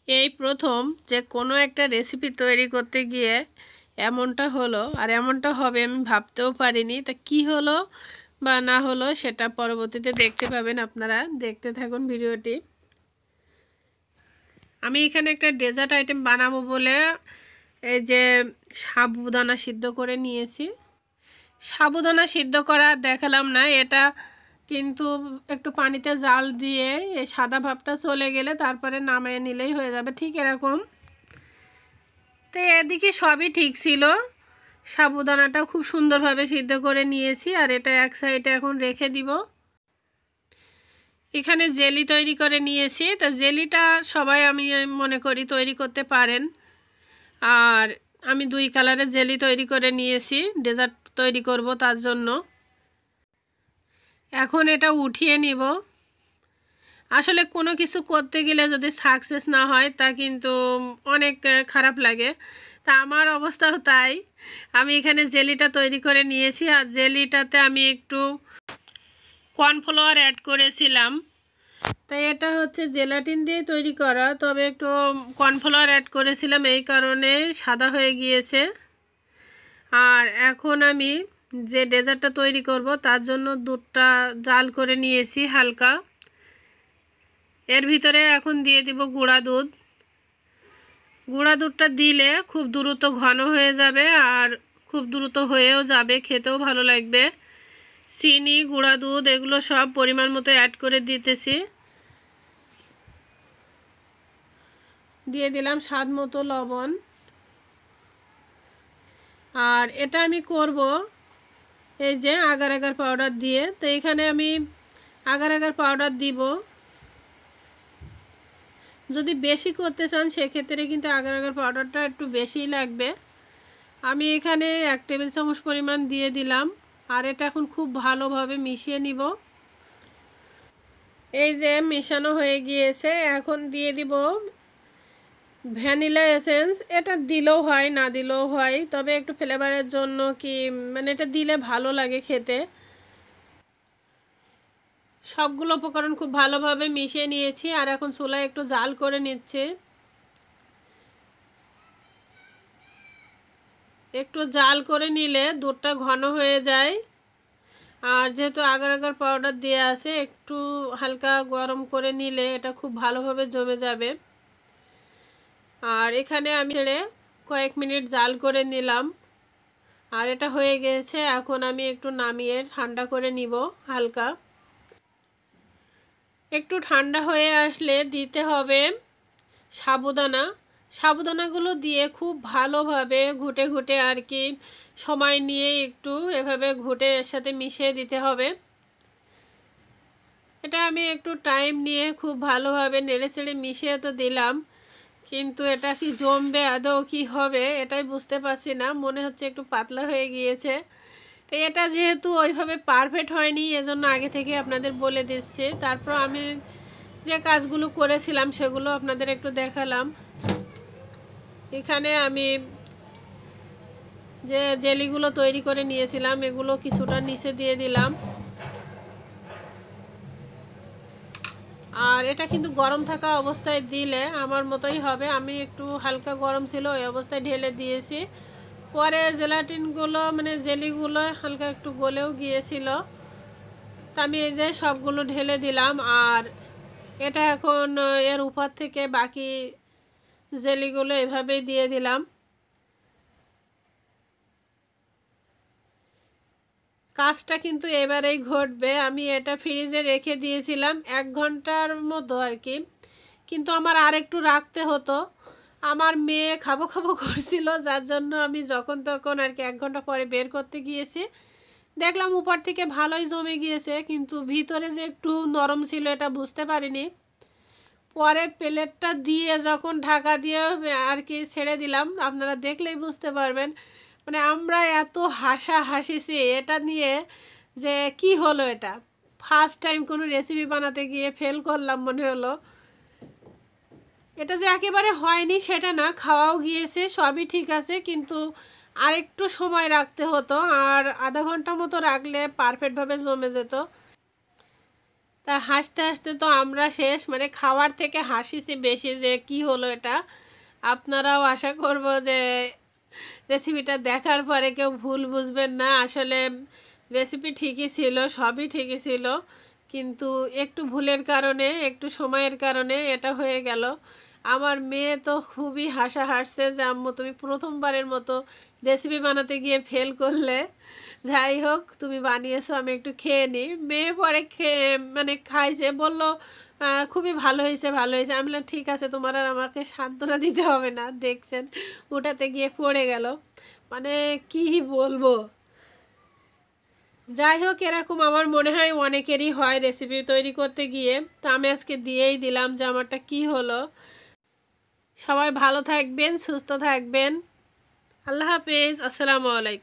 এই প্রথম যে কোনো একটা রেসিপি তৈরি করতে গিয়ে এমনটা হলো, আর এমনটা হবে আমি ভাবতেও পারিনি। তা কি হলো বা না হলো সেটা পরবর্তীতে দেখতে পাবেন। আপনারা দেখতে থাকুন ভিডিওটি। আমি এখানে একটা ডেজার্ট আইটেম বানাবো বলে এই যে সাবুদানা সিদ্ধ করে নিয়েছি। সাবুদানা সিদ্ধ করা দেখালাম না, এটা কিন্তু একটু পানিতে জাল দিয়ে এই সাদা ভাবটা চলে গেলে তারপরে নামিয়ে নিলেই হয়ে যাবে, ঠিক এরকম। তো এদিকে সবই ঠিক ছিল, সাবুদানাটা খুব সুন্দরভাবে সিদ্ধ করে নিয়েছি। আর এটা এক সাইডে এখন রেখে দিব। এখানে জেলি তৈরি করে নিয়েছি। তা জেলিটা সবাই আমি মনে করি তৈরি করতে পারেন। আর আমি 2 কালারের জেলি তৈরি করে নিয়েছি, ডেজার্ট তৈরি করব তার জন্য। এখন এটা উঠিয়ে নিব। আসলে কোনো কিছু করতে গেলে যদি সাকসেস না হয় তা কিন্তু অনেক খারাপ লাগে। তা আমার অবস্থাও তাই। আমি এখানে জেলিটা তৈরি করে নিয়েছি। আর জেলিটাতে আমি একটু কর্নফ্লাওয়ার অ্যাড করেছিলাম। তাই এটা হচ্ছে জেলাটিন দিয়ে তৈরি করা, তবে একটু কর্নফ্লাওয়ার অ্যাড করেছিলাম, এই কারণে সাদা হয়ে গিয়েছে। আর এখন আমি যে ডেজার্টটা তৈরি করব তার জন্য দুধটা জাল করে নিয়েছি হালকা। এর ভিতরে এখন দিয়ে দিব গুঁড়া দুধ। গুঁড়া দুধটা দিলে খুব দ্রুত ঘন হয়ে যাবে আর খুব দ্রুত হয়েও যাবে, খেতেও ভালো লাগবে। চিনি, গুঁড়া দুধ এগুলো সব পরিমাণ মতো অ্যাড করে দিতেছি। দিয়ে দিলাম স্বাদ মতো লবণ। আর এটা আমি করব এই যে আগার আগার পাউডার দিয়ে। তো এখানে আমি আগার আগার পাউডার দিব। যদি বেশি করতে চান সেক্ষেত্রে কিন্তু আগার আগার পাউডারটা একটু বেশিই লাগবে। আমি এখানে 1 টেবিল চামচ পরিমাণ দিয়ে দিলাম। আর এটা এখন খুব ভালোভাবে মিশিয়ে নিব। এই যে মেশানো হয়ে গিয়েছে, এখন দিয়ে দিব ভ্যানিলা এসেন্স। এটা দিলেও হয় না দিলেও হয়, তবে একটু ফ্লেভারের জন্য কি মানে এটা দিলে ভালো লাগে খেতে। সবগুলো উপকরণ খুব ভালোভাবে মিশিয়ে নিয়েছি। আর এখন চুলায় একটু জাল করে নিচ্ছে। একটু জাল করে নিলে দুধটা ঘন হয়ে যায়। আর যেহেতু আগার আগার পাউডার দিয়ে আছে, একটু হালকা গরম করে নিলে এটা খুব ভালোভাবে জমে যাবে। আর এখানে আমি ছেড়ে কয়েক মিনিট জাল করে নিলাম। আর এটা হয়ে গেছে। এখন আমি একটু নামিয়ে ঠান্ডা করে নিব হালকা। একটু ঠান্ডা হয়ে আসলে দিতে হবে সাবুদানা। সাবুদানাগুলো দিয়ে খুব ভালোভাবে ঘুটে ঘুটে আর কি সময় নিয়ে একটু এভাবে ঘুটে এর সাথে মিশিয়ে দিতে হবে। এটা আমি একটু টাইম নিয়ে খুব ভালোভাবে নেড়েচেড়ে মিশিয়ে তো দিলাম, কিন্তু এটা কি জমবে আদৌ কি হবে এটাই বুঝতে পারছি না। মনে হচ্ছে একটু পাতলা হয়ে গিয়েছে। তো এটা যেহেতু ওইভাবে পারফেক্ট হয়নি, এজন্য আগে থেকে আপনাদের বলে দিচ্ছি। তারপর আমি যে কাজগুলো করেছিলাম সেগুলো আপনাদের একটু দেখালাম। এখানে আমি যে জেলিগুলো তৈরি করে নিয়েছিলাম এগুলো কিছুটা নিচে দিয়ে দিলাম। আর এটা কিন্তু গরম থাকা অবস্থায় দিলে আমার মতোই হবে। আমি একটু হালকা গরম ছিল ওই অবস্থায় ঢেলে দিয়েছি। পরে জেলাটিনগুলো মানে জেলিগুলো হালকা একটু গলেও গিয়েছিল। তা আমি এই যে সবগুলো ঢেলে দিলাম। আর এটা এখন এর উপর থেকে বাকি জেলিগুলো এভাবেই দিয়ে দিলাম। কাজটা কিন্তু এবারেই ঘটবে। আমি এটা ফ্রিজে রেখে দিয়েছিলাম 1 ঘন্টার মতো আর কি, কিন্তু আমার আর একটু রাখতে হতো। আমার মেয়ে খাবো খাবো করছিল, যার জন্য আমি যখন তখন আর কি 1 ঘন্টা পরে বের করতে গিয়েছি। দেখলাম উপর থেকে ভালোই জমে গিয়েছে, কিন্তু ভিতরে যে একটু নরম ছিল এটা বুঝতে পারিনি। পরে প্লেটটা দিয়ে যখন ঢাকা দিয়ে আর কি ছেড়ে দিলাম, আপনারা দেখলেই বুঝতে পারবেন। মানে আমরা এত হাসিছি এটা নিয়ে যে কি হলো, এটা ফার্স্ট টাইম কোনো রেসিপি বানাতে গিয়ে ফেল করলাম মনে হলো। এটা যে একেবারে হয়নি সেটা না, খাওয়াও গিয়েছে, সবই ঠিক আছে, কিন্তু আর একটু সময় রাখতে হতো। আর আধা ঘন্টা মতো রাখলে পারফেক্টভাবে জমে যেত। তা হাসতে হাসতে তো আমরা শেষ, মানে খাওয়ার থেকে হাসিছি বেশি যে কি হলো এটা। আপনারাও আশা করব যে রেসিপিটা দেখার পরে কেউ ভুল বুঝবেন না। আসলে রেসিপি ঠিকই ছিল, সবই ঠিকই ছিল, কিন্তু একটু ভুলের কারণে, একটু সময়ের কারণে এটা হয়ে গেল। আমার মেয়ে তো খুবই হাসছে যে আম্মু তুমি প্রথমবারের মতো রেসিপি বানাতে গিয়ে ফেল করলে। যাই হোক, তুমি বানিয়েছো, আমি একটু খেয়ে নিই। মেয়ে পরে খেয়ে মানে খাইছে, বললো খুবই ভালো হয়েছে, ভালো হয়েছে। আমি বললাম ঠিক আছে, তোমার আর আমাকে সান্ত্বনা দিতে হবে না। দেখছেন ওটাতে গিয়ে পড়ে গেল, মানে কি বলবো। যাই হোক, এরকম আমার মনে হয় অনেকেরই হয় রেসিপি তৈরি করতে গিয়ে। তো আমি আজকে দিয়েই দিলাম যে আমারটা কি হলো। সবাই ভালো থাকবেন, সুস্থ থাকবেন। আল্লাহ হাফেজ, আসসালামু আলাইকুম।